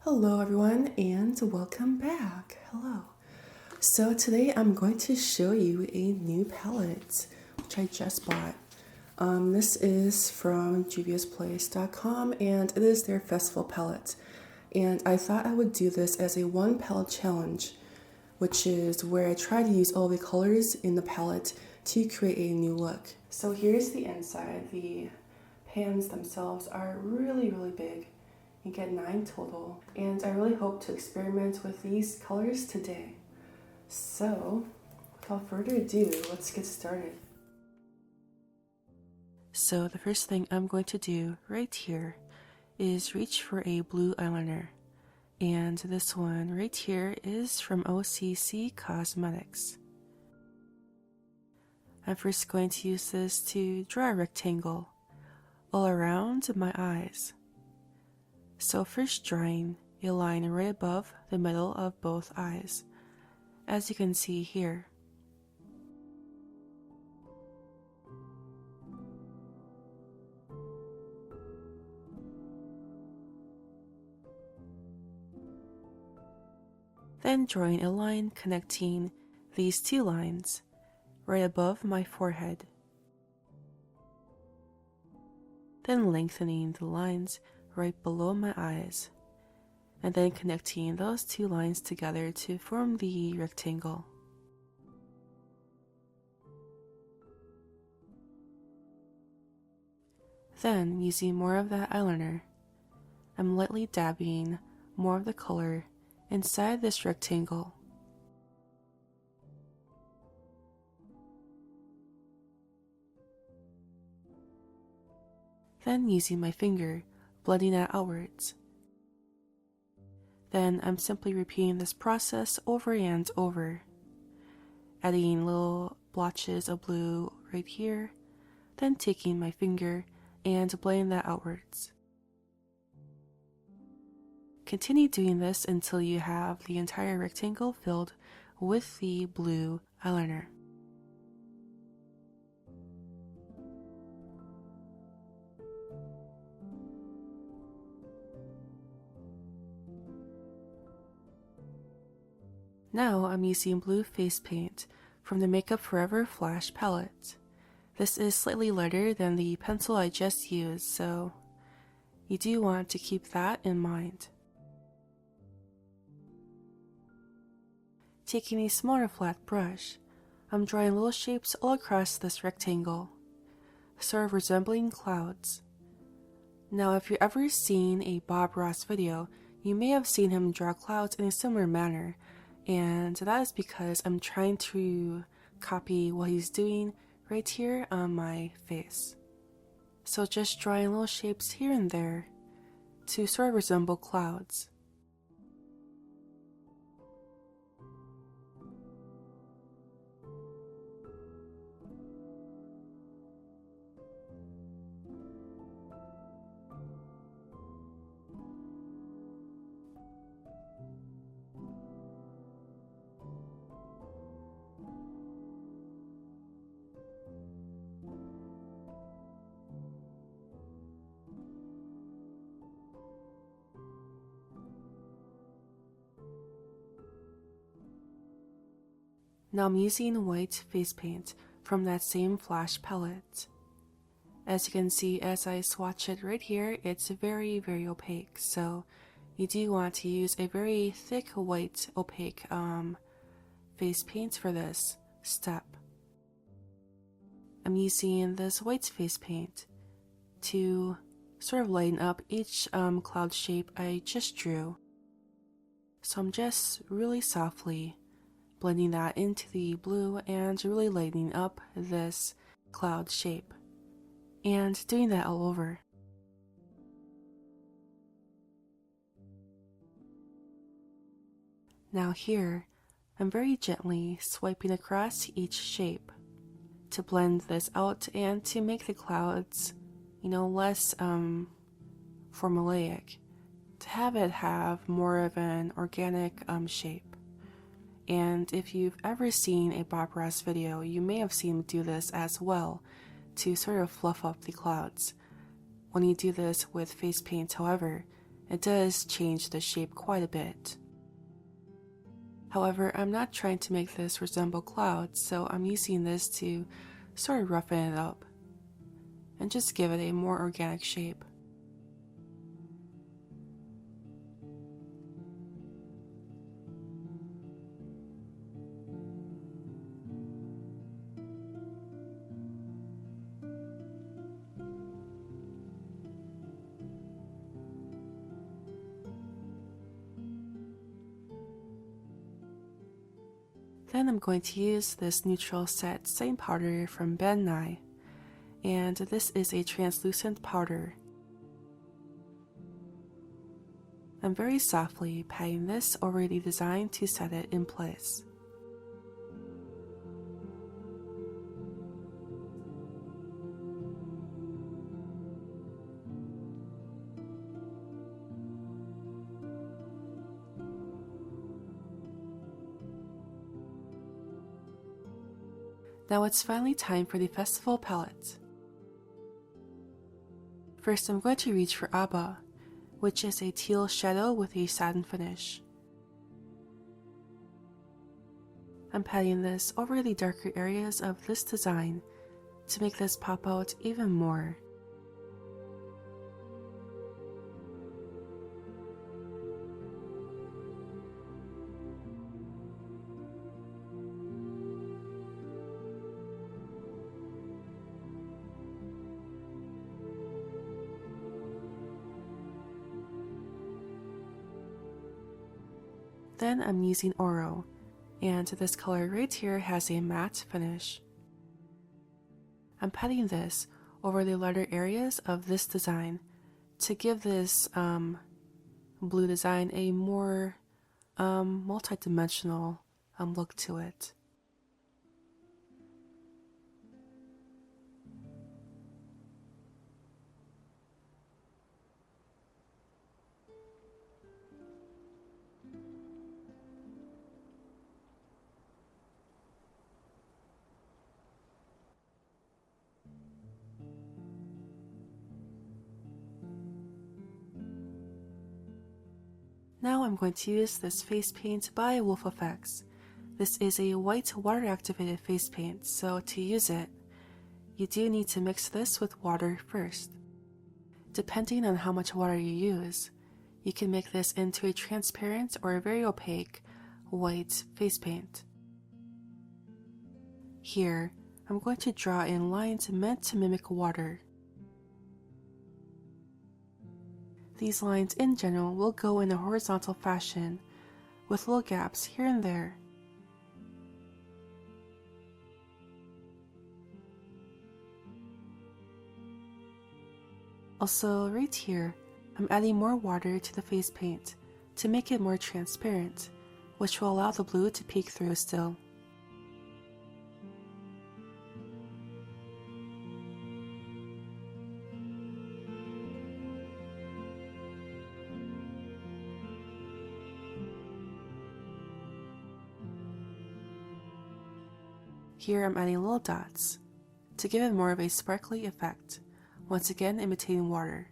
Hello everyone and welcome back. Hello. So today I'm going to show you a new palette which I just bought. This is from Juvia'S and it is their festival palette. And I thought I would do this as a one palette challenge, which is where I try to use all the colors in the palette to create a new look. So here's the inside. The pans themselves are really big. You get 9 total, and I really hope to experiment with these colors today. So, without further ado, let's get started. So the first thing I'm going to do right here is reach for a blue eyeliner. And this one right here is from OCC Cosmetics. I'm first going to use this to draw a rectangle all around my eyes. So first drawing a line right above the middle of both eyes, as you can see here. Then drawing a line connecting these two lines right above my forehead. Then lengthening the lines right below my eyes, and then connecting those two lines together to form the rectangle. Then, using more of that eyeliner, I'm lightly dabbing more of the color inside this rectangle. Then, using my finger, blending that outwards. Then I'm simply repeating this process over and over, adding little blotches of blue right here, then taking my finger and blending that outwards. Continue doing this until you have the entire rectangle filled with the blue eyeliner. Now I'm using blue face paint from the Makeup Forever Flash palette. This is slightly lighter than the pencil I just used, so you do want to keep that in mind. Taking a smaller flat brush, I'm drawing little shapes all across this rectangle, sort of resembling clouds. Now if you've ever seen a Bob Ross video, you may have seen him draw clouds in a similar manner, and that is because I'm trying to copy what he's doing right here on my face. So just drawing little shapes here and there to sort of resemble clouds. Now I'm using white face paint from that same Flash palette. As you can see, as I swatch it right here, it's very opaque, so you do want to use a very thick white opaque face paint for this step. I'm using this white face paint to sort of lighten up each cloud shape I just drew. So I'm just really softly blending that into the blue and really lightening up this cloud shape, and doing that all over. Now here, I'm very gently swiping across each shape to blend this out and to make the clouds, less formulaic, to have it have more of an organic shape. And if you've ever seen a Bob Ross video, you may have seen him do this as well to sort of fluff up the clouds. When you do this with face paint, however, it does change the shape quite a bit. However, I'm not trying to make this resemble clouds, so I'm using this to sort of roughen it up and just give it a more organic shape. Then I'm going to use this neutral set setting powder from mmanwu, and this is a translucent powder. I'm very softly patting this over the design to set it in place. Now it's finally time for the festival palette. First I'm going to reach for Abba, which is a teal shadow with a satin finish. I'm patting this over the darker areas of this design to make this pop out even more. Then I'm using Oro, and this color right here has a matte finish. I'm patting this over the lighter areas of this design to give this blue design a more multi-dimensional look to it. Now I'm going to use this face paint by Wolf Effects. This is a white water activated face paint, so to use it, you do need to mix this with water first. Depending on how much water you use, you can make this into a transparent or a very opaque white face paint. Here, I'm going to draw in lines meant to mimic water. These lines in general will go in a horizontal fashion, with little gaps here and there. Also, right here, I'm adding more water to the face paint to make it more transparent, which will allow the blue to peek through still. Here I'm adding little dots to give it more of a sparkly effect, once again imitating water.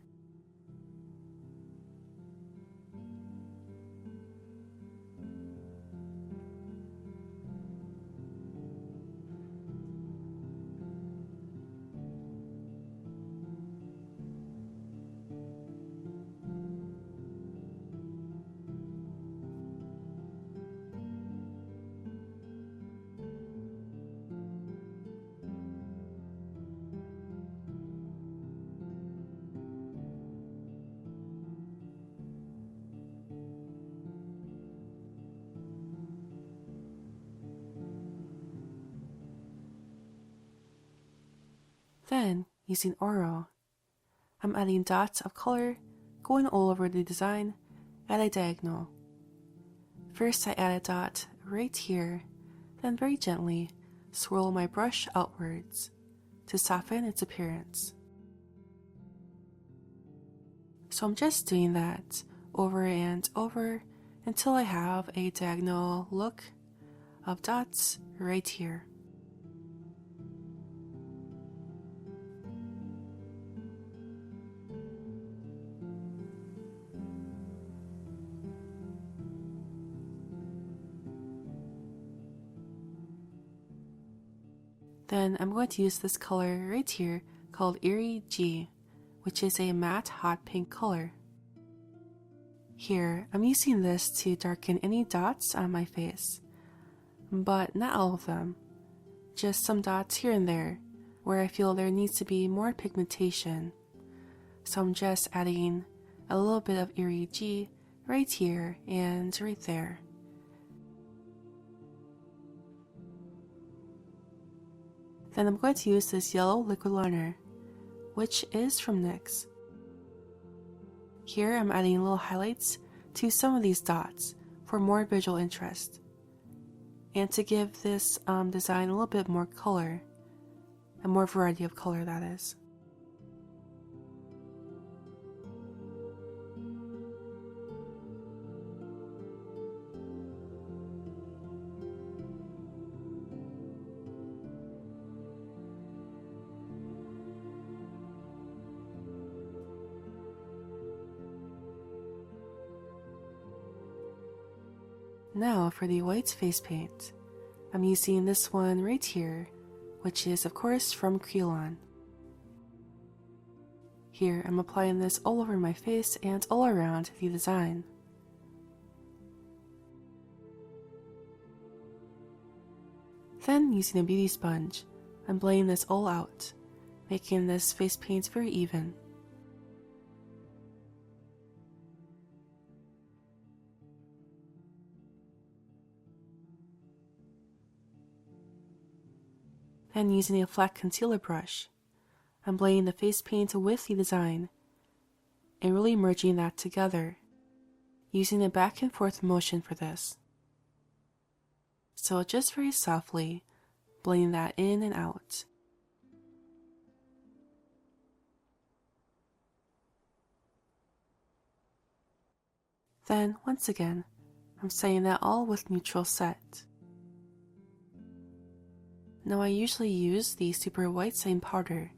Then, using Oro, I'm adding dots of color going all over the design at a diagonal. First I add a dot right here, then very gently swirl my brush outwards to soften its appearance. So I'm just doing that over and over until I have a diagonal look of dots right here. Then I'm going to use this color right here called Eerie G, which is a matte hot pink color. Here, I'm using this to darken any dots on my face, but not all of them, just some dots here and there where I feel there needs to be more pigmentation. So I'm just adding a little bit of Eerie G right here and right there. Then I'm going to use this yellow liquid liner, which is from NYX. Here I'm adding little highlights to some of these dots for more visual interest, and to give this design a little bit more color, and more variety of color, that is. Now for the white face paint, I'm using this one right here, which is of course from Kryolan. Here I'm applying this all over my face and all around the design. Then using a beauty sponge, I'm blending this all out, making this face paint very even. Then using a flat concealer brush, I'm blending the face paint with the design and really merging that together, using a back and forth motion for this. So just very softly blending that in and out. Then once again, I'm setting that all with neutral set. Now I usually use the super white setting powder,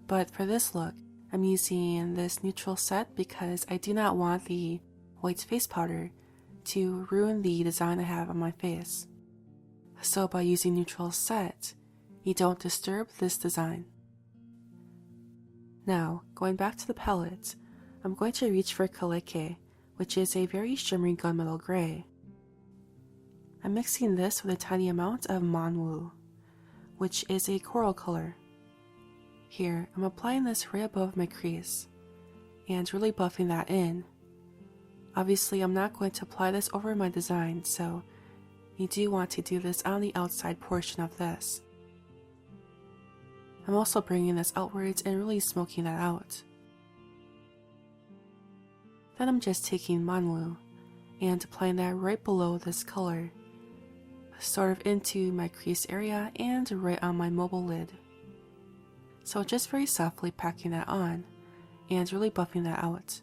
but for this look, I'm using this neutral set because I do not want the white face powder to ruin the design I have on my face. So by using neutral set, you don't disturb this design. Now, going back to the palette, I'm going to reach for keleke, which is a very shimmery gunmetal gray. I'm mixing this with a tiny amount of mmanwu, which is a coral color. Here, I'm applying this right above my crease, and really buffing that in. Obviously, I'm not going to apply this over my design, so you do want to do this on the outside portion of this. I'm also bringing this outwards and really smoking that out. Then I'm just taking mmanwu and applying that right below this color, sort of into my crease area and right on my mobile lid. So just very softly packing that on and really buffing that out.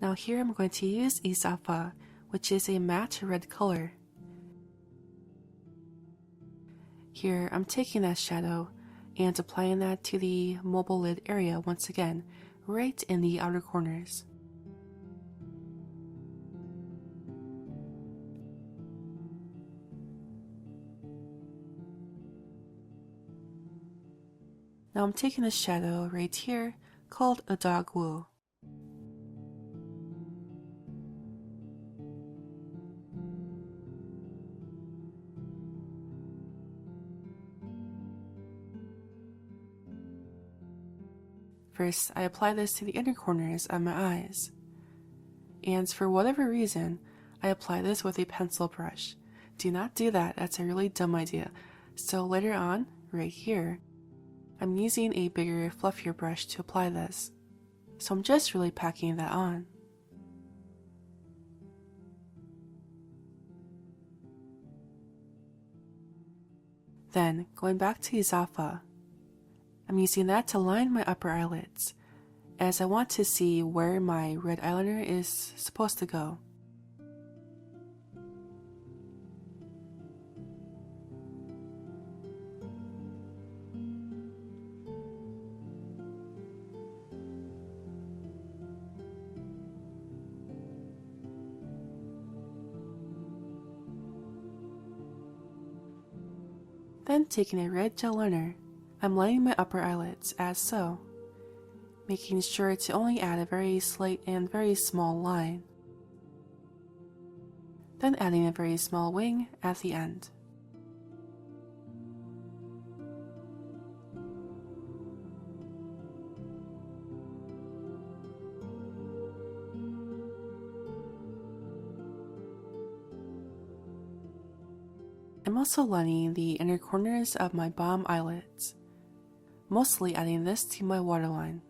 Now here I'm going to use izafa, which is a matte red color. Here I'm taking that shadow and applying that to the mobile lid area once again, right in the outer corners. Now I'm taking a shadow right here called odogwu. First, I apply this to the inner corners of my eyes, and for whatever reason, I apply this with a pencil brush. Do not do that, that's a really dumb idea. So later on, right here, I'm using a bigger, fluffier brush to apply this. So I'm just really packing that on. Then, going back to izafa, I'm using that to line my upper eyelids, as I want to see where my red eyeliner is supposed to go. Then taking a red gel liner, I'm lining my upper eyelids as so, making sure to only add a very slight and very small line. Then adding a very small wing at the end. I'm also lining the inner corners of my bottom eyelids, mostly adding this to my waterline.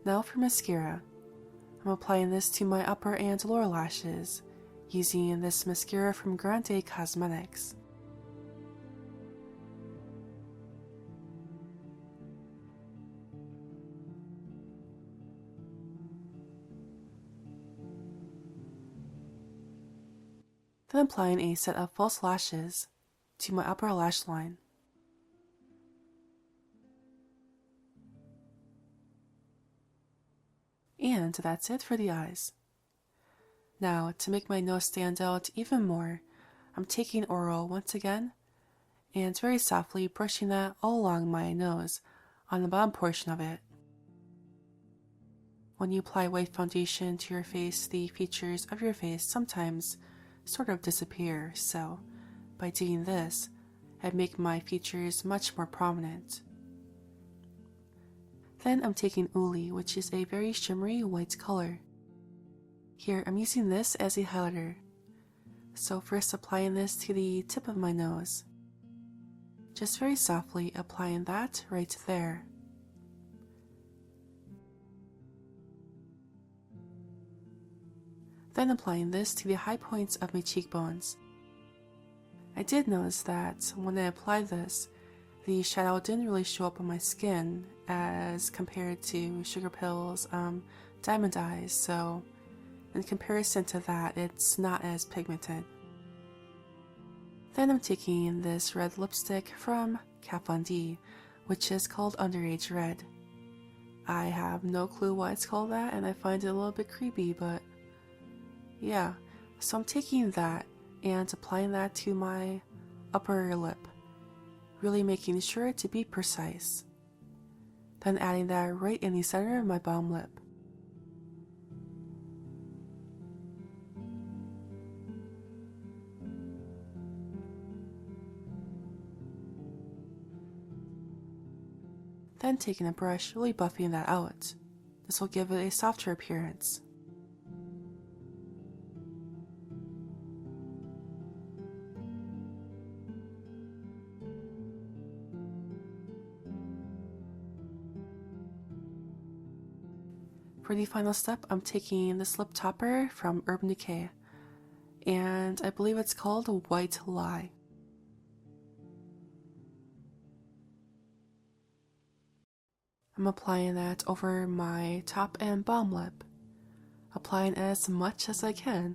Now for mascara. I'm applying this to my upper and lower lashes, using this mascara from Grande Cosmetics. Then applying a set of false lashes to my upper lash line. And that's it for the eyes. Now, to make my nose stand out even more, I'm taking Oral once again and very softly brushing that all along my nose on the bottom portion of it. When you apply white foundation to your face, the features of your face sometimes sort of disappear, so by doing this, I make my features much more prominent. Then I'm taking Uli, which is a very shimmery white color. Here I'm using this as a highlighter. So first applying this to the tip of my nose. Just very softly applying that right there. Then applying this to the high points of my cheekbones. I did notice that when I applied this, the shadow didn't really show up on my skin as compared to Sugar Pill's Diamond Eyes, so in comparison to that, it's not as pigmented. Then I'm taking this red lipstick from Kat Von D, which is called Underage Red. I have no clue why it's called that, and I find it a little bit creepy, but yeah. So I'm taking that and applying that to my upper lip, really making sure to be precise. Then adding that right in the center of my bottom lip. Then taking a brush, really buffing that out. This will give it a softer appearance. For the final step, I'm taking this lip topper from Urban Decay, and I believe it's called White Lie. I'm applying that over my top and bottom lip, applying as much as I can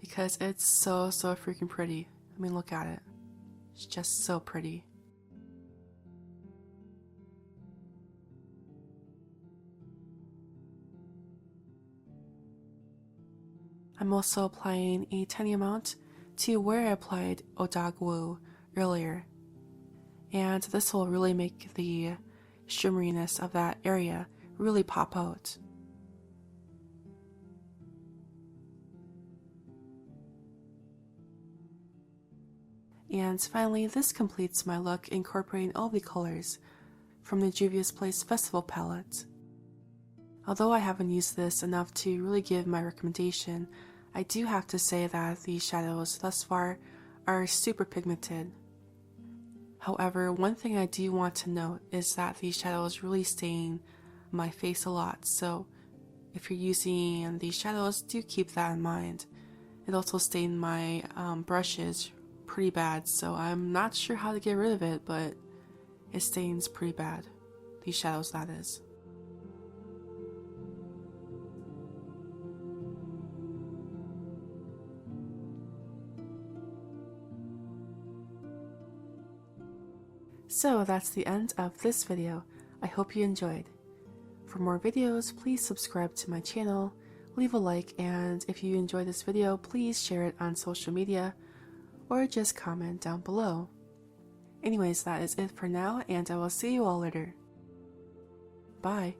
because it's so freaking pretty. I mean, look at it. It's just so pretty. I'm also applying a tiny amount to where I applied odogwu earlier, and this will really make the shimmeriness of that area really pop out. And finally, this completes my look incorporating all the colors from the Juvia'S Festival palette. Although I haven't used this enough to really give my recommendation, I do have to say that the shadows thus far are super pigmented. However, one thing I do want to note is that these shadows really stain my face a lot, so if you're using these shadows, do keep that in mind. It also stained my brushes pretty bad, so I'm not sure how to get rid of it, but it stains pretty bad. These shadows, that is. So that's the end of this video. I hope you enjoyed. For more videos, please subscribe to my channel, leave a like, and if you enjoyed this video, please share it on social media or just comment down below. Anyways, that is it for now, and I will see you all later. Bye.